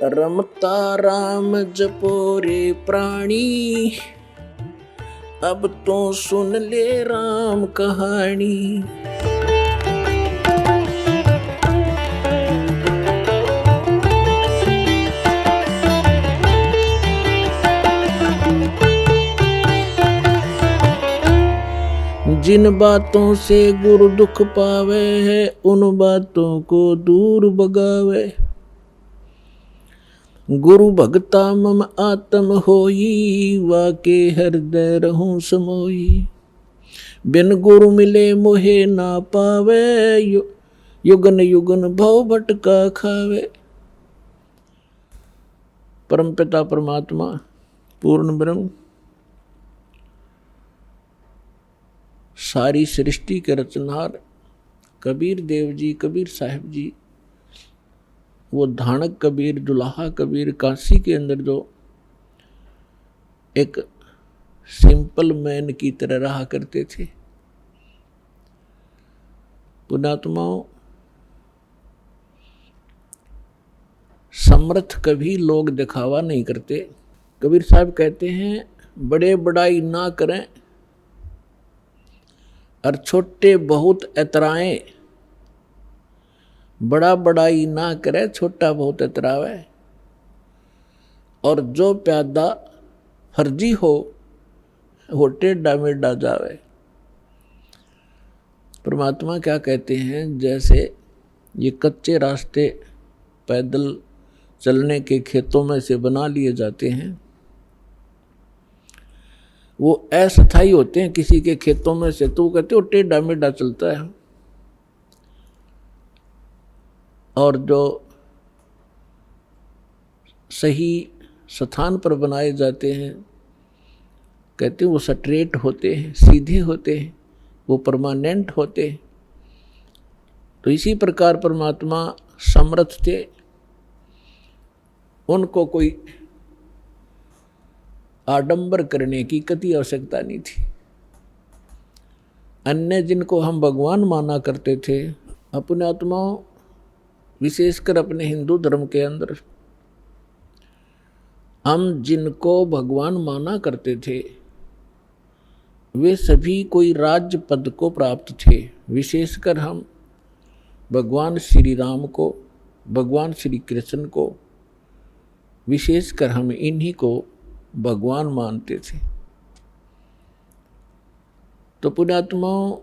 रमता राम जपो रे प्राणी, अब तो सुन ले राम कहानी। जिन बातों से गुरु दुख पावे है, उन बातों को दूर भगावे। गुरु भगता मम आत्म होई, वाके हृदय रहूं समोई। बिन गुरु मिले मोहे ना पावे, युगन युगन भव भटका खावे। परमपिता परमात्मा पूर्ण ब्रह्म सारी सृष्टि के रचनहार कबीर देव जी, कबीर साहब जी, वो धानक कबीर, दुल्हा कबीर, काशी के अंदर जो एक सिंपल मैन की तरह रहा करते थे। पुण्यात्माओं, समर्थ कभी लोग दिखावा नहीं करते। कबीर साहब कहते हैं, बड़े बड़ाई ना करें और छोटे बहुत एतराएं। बड़ा बड़ाई ना करे, छोटा बहुत एतरावे। और जो प्यादा फर्जी हो, वो टेढ़ा मेढ़ा जावे। परमात्मा क्या कहते हैं, जैसे ये कच्चे रास्ते पैदल चलने के खेतों में से बना लिए जाते हैं, वो अस्थायी होते हैं किसी के खेतों में से, तो कहते हो टेढ़ा मेढ़ा चलता है। और जो सही स्थान पर बनाए जाते हैं, कहते हैं वो स्ट्रेट होते हैं, सीधे होते हैं, वो परमानेंट होते हैं। तो इसी प्रकार परमात्मा समर्थ थे, उनको कोई आडंबर करने की कति आवश्यकता नहीं थी। अन्य जिनको हम भगवान माना करते थे, अपने आत्माओं, विशेषकर अपने हिंदू धर्म के अंदर हम जिनको भगवान माना करते थे, वे सभी कोई राज्य पद को प्राप्त थे। विशेषकर हम भगवान श्री राम को, भगवान श्री कृष्ण को, विशेषकर हम इन्हीं को भगवान मानते थे। तो पुण्यात्माओं,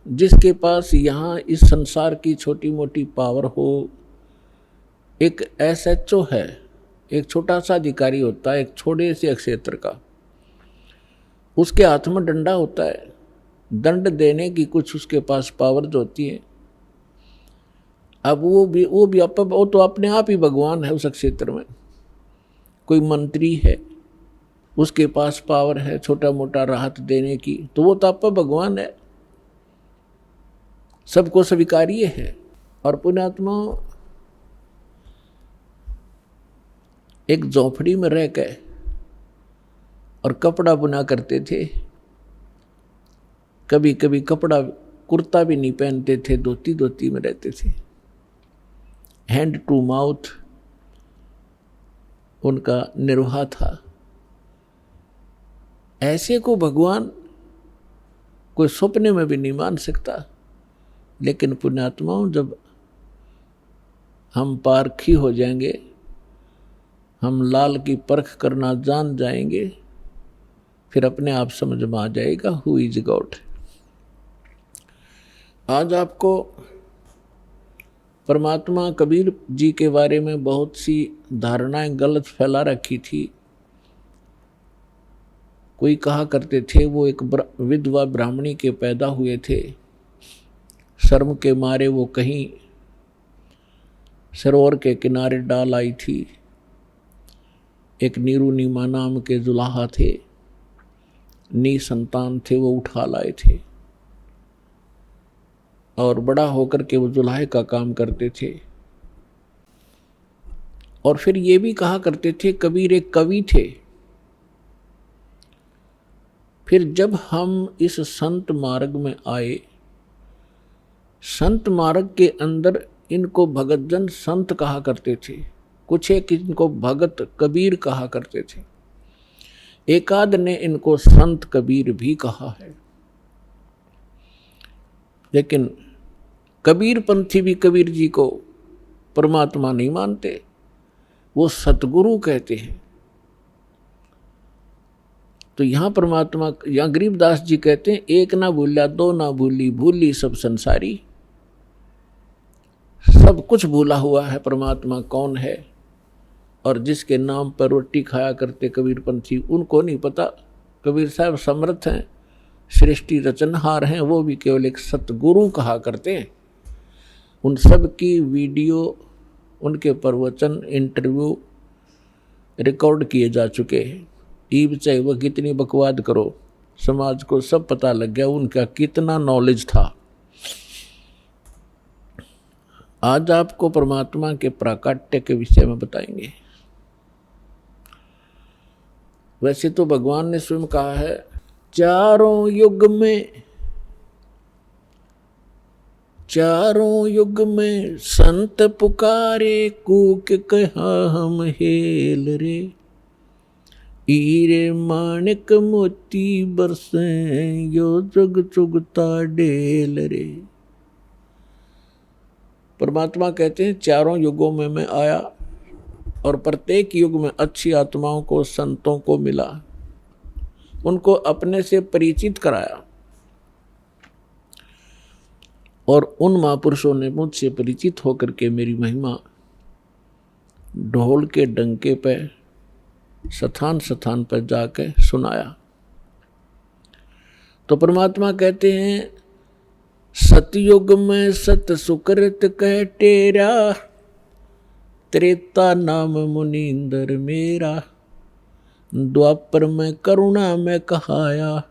जिसके पास यहाँ इस संसार की छोटी मोटी पावर हो, एक SHO है, एक छोटा सा अधिकारी होता है, एक छोटे से क्षेत्र का, उसके हाथ में डंडा होता है, दंड देने की कुछ उसके पास पावर जो होती है। अब वो तो अपने आप ही भगवान है उस क्षेत्र में। कोई मंत्री है, उसके पास पावर है छोटा मोटा राहत देने की, तो वो तो आपका भगवान है, सबको स्वीकार्य है। और पुण्यात्मा एक झोपड़ी में रह के और कपड़ा बुना करते थे। कभी कभी कपड़ा कुर्ता भी नहीं पहनते थे, धोती में रहते थे। हैंड टू माउथ उनका निर्वाह था। ऐसे को भगवान कोई सपने में भी नहीं मान सकता। लेकिन पुण्यात्माओं, जब हम पारखी हो जाएंगे, हम लाल की परख करना जान जाएंगे, फिर अपने आप समझ में आ जाएगा हु इज गॉड। आज आपको परमात्मा कबीर जी के बारे में बहुत सी धारणाएं गलत फैला रखी थी। कोई कहा करते थे वो एक विधवा ब्राह्मणी के पैदा हुए थे, शर्म के मारे वो कहीं सरोवर के किनारे डाल आई थी। एक नीरू नीमा नाम के दुल्हा थे, संतान थे, वो उठा लाए थे और बड़ा होकर के वो दुल्हे का काम करते थे। और फिर ये भी कहा करते थे कबीर एक कवि थे। फिर जब हम इस संत मार्ग में आए, संत मार्ग के अंदर इनको भगतजन संत कहा करते थे। कुछ एक इनको भगत कबीर कहा करते थे, एकाध ने इनको संत कबीर भी कहा है। लेकिन कबीर पंथी भी कबीर जी को परमात्मा नहीं मानते, वो सतगुरु कहते हैं। तो यहां परमात्मा, यहां गरीबदास जी कहते हैं, एक ना भूला दो ना भूली, भूली सब संसारी। सब कुछ भूला हुआ है परमात्मा कौन है, और जिसके नाम पर रोटी खाया करते कबीर पंथी, उनको नहीं पता कबीर साहब समर्थ हैं, सृष्टि रचनहार हैं, वो भी केवल एक सतगुरु कहा करते हैं। उन सब की वीडियो, उनके प्रवचन, इंटरव्यू रिकॉर्ड किए जा चुके हैं। ईब चाहे वह कितनी बकवाद करो, समाज को सब पता लग गया उनका कितना नॉलेज था। आज आपको परमात्मा के प्राकट्य के विषय में बताएंगे। वैसे तो भगवान ने स्वयं कहा है, चारों युग में संत पुकारे, कूक कहा हम हेल रे, हीरे माणिक मोती बरसे, यो जग चुगता डेल रे। परमात्मा कहते हैं, चारों युगों में मैं आया और प्रत्येक युग में अच्छी आत्माओं को, संतों को मिला, उनको अपने से परिचित कराया, और उन महापुरुषों ने मुझसे परिचित होकर के मेरी महिमा ढोल के डंके पे स्थान स्थान पर जाके सुनाया। तो परमात्मा कहते हैं, सतयुग में सत सुकृत कह टेरा, त्रेता नाम मुनींदर मेरा, द्वापर में करुणा में कहाया,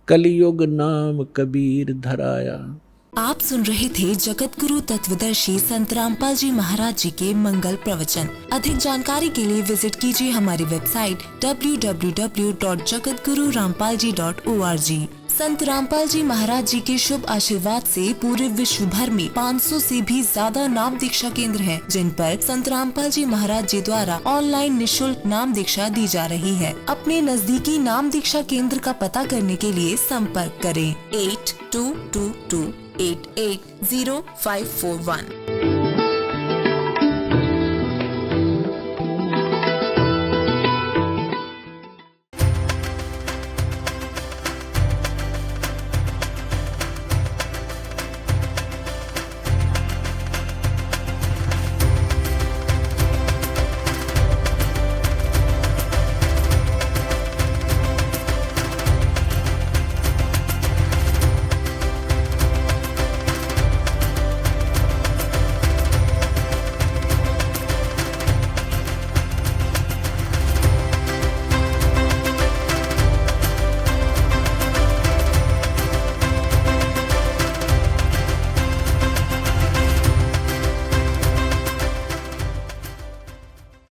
कलयुग नाम कबीर धराया। आप सुन रहे थे जगत गुरु तत्वदर्शी संत रामपाल जी महाराज जी के मंगल प्रवचन। अधिक जानकारी के लिए विजिट कीजिए हमारी वेबसाइट www.jagatgururampalji.org। संत रामपाल जी महाराज जी के शुभ आशीर्वाद से पूरे विश्व भर में 500 से भी ज्यादा नाम दीक्षा केंद्र हैं, जिन पर संत रामपाल जी महाराज जी द्वारा ऑनलाइन निःशुल्क नाम दीक्षा दी जा रही है। अपने नजदीकी नाम दीक्षा केंद्र का पता करने के लिए संपर्क करें 8222880541।